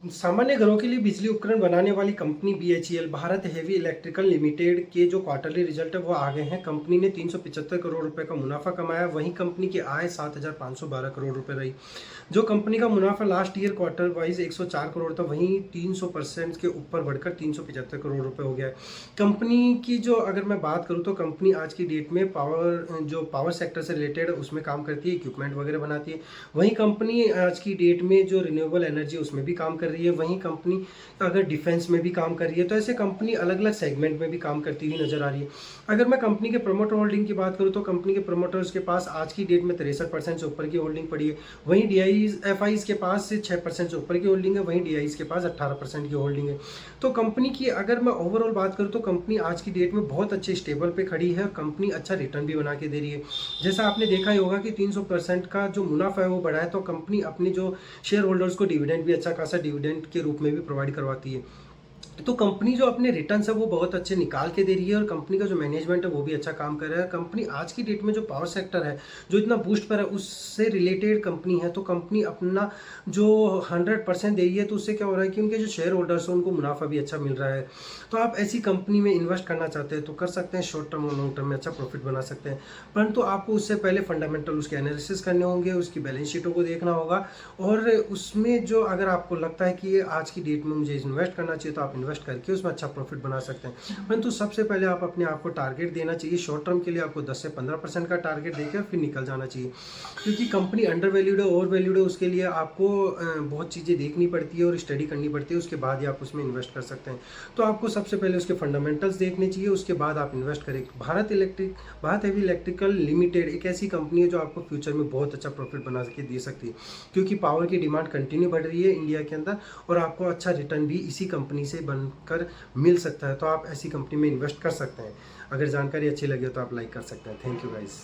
सामान्य घरों के लिए बिजली उपकरण बनाने वाली company BHEL Bharat heavy electrical limited के जो क्वार्टरली रिजल्ट है वो आ गए हैं। कंपनी ने 375 करोड़ रुपए का मुनाफा कमाया। वहीं कंपनी की आय 7,512 करोड़ रुपए रही। जो कंपनी का मुनाफा last year quarter wise 104 crore था, वहीं 300% के ऊपर बढ़कर 375 करोड़ रुपए हो गया है। कंपनी की जो अगर मैं बात करूँ तो कंपनी आज की डेट में पावर सेक्टर से रिलेटेड उसमें काम करती है, इक्विपमेंट वगैरह बनाती है। वहीं कंपनी आज की डेट में जो रिन्यूएबल एनर्जी उसमें भी काम कर रही है। वहीं कंपनी अगर डिफेंस में भी काम कर रही है, तो ऐसे कंपनी अलग अलग सेगमेंट में भी काम करती हुई नजर आ रही है। अगर मैं कंपनी के प्रमोटर होल्डिंग की बात करूं तो कंपनी के प्रमोटर्स के पास आज की डेट में 63% से ऊपर की होल्डिंग पड़ी है। वहीं डीआईज एफआईज के पास से 6% से ऊपर की होल्डिंग है। वहीं डीआईज के पास 18% की होल्डिंग है। तो कंपनी की अगर मैं ओवरऑल बात करूं तो कंपनी आज की डेट में बहुत अच्छे स्टेबल पे खड़ी है। कंपनी अच्छा रिटर्न भी बना के दे रही है। जैसा आपने देखा ही होगा कि 300% का जो मुनाफा है वो बढ़ा है, तो कंपनी अपनी जो शेयर होल्डर्स को डिविडेंड भी अच्छा खासा डिविडेंड के रूप में भी प्रोवाइड करवाती है। तो कंपनी जो अपने रिटर्न्स है वो बहुत अच्छे निकाल के दे रही है और कंपनी का जो मैनेजमेंट है वो भी अच्छा काम कर रहा है। कंपनी आज की डेट में जो पावर सेक्टर है जो इतना बूस्ट पर है उससे रिलेटेड कंपनी है, तो कंपनी अपना जो 100% दे रही है, तो उससे क्या हो रहा है कि उनके जो शेयर होल्डर्स हैं उनको मुनाफा भी अच्छा मिल रहा है। तो आप ऐसी कंपनी में इन्वेस्ट करना चाहते हैं तो कर सकते हैं, शॉर्ट टर्म और लॉन्ग टर्म में अच्छा प्रॉफिट बना सकते हैं। परंतु आपको उससे पहले फंडामेंटल उसके एनालिसिस करने होंगे, उसकी बैलेंस शीटों को देखना होगा और उसमें जो अगर आपको लगता है कि ये आज की डेट में मुझे इन्वेस्ट करना चाहिए तो आप इन्वेस्ट करके उसमें अच्छा प्रॉफिट बना सकते हैं। परंतु सबसे पहले आप अपने आप को टारगेट देना चाहिए। शॉर्ट टर्म के लिए आपको 10 से 15% का टारगेट देकर फिर निकल जाना चाहिए, क्योंकि कंपनी अंडर वैल्यूड है, ओवर वैल्यूड है, उसके लिए आपको बहुत चीज़ें देखनी पड़ती है और स्टडी करनी पड़ती है, उसके बाद ही आप उसमें इन्वेस्ट कर सकते हैं। तो आपको सबसे पहले उसके फंडामेंटल्स देखने चाहिए, उसके बाद आप इन्वेस्ट करें। भारत हेवी इलेक्ट्रिकल लिमिटेड एक ऐसी कंपनी है जो आपको फ्यूचर में बहुत अच्छा प्रॉफिट बना के दे सकती है, क्योंकि पावर की डिमांड कंटिन्यू बढ़ रही है इंडिया के अंदर और आपको अच्छा रिटर्न भी इसी कंपनी से बनकर मिल सकता है। तो आप ऐसी कंपनी में इन्वेस्ट कर सकते हैं। अगर जानकारी अच्छी लगे तो आप लाइक कर सकते हैं। Thank you guys.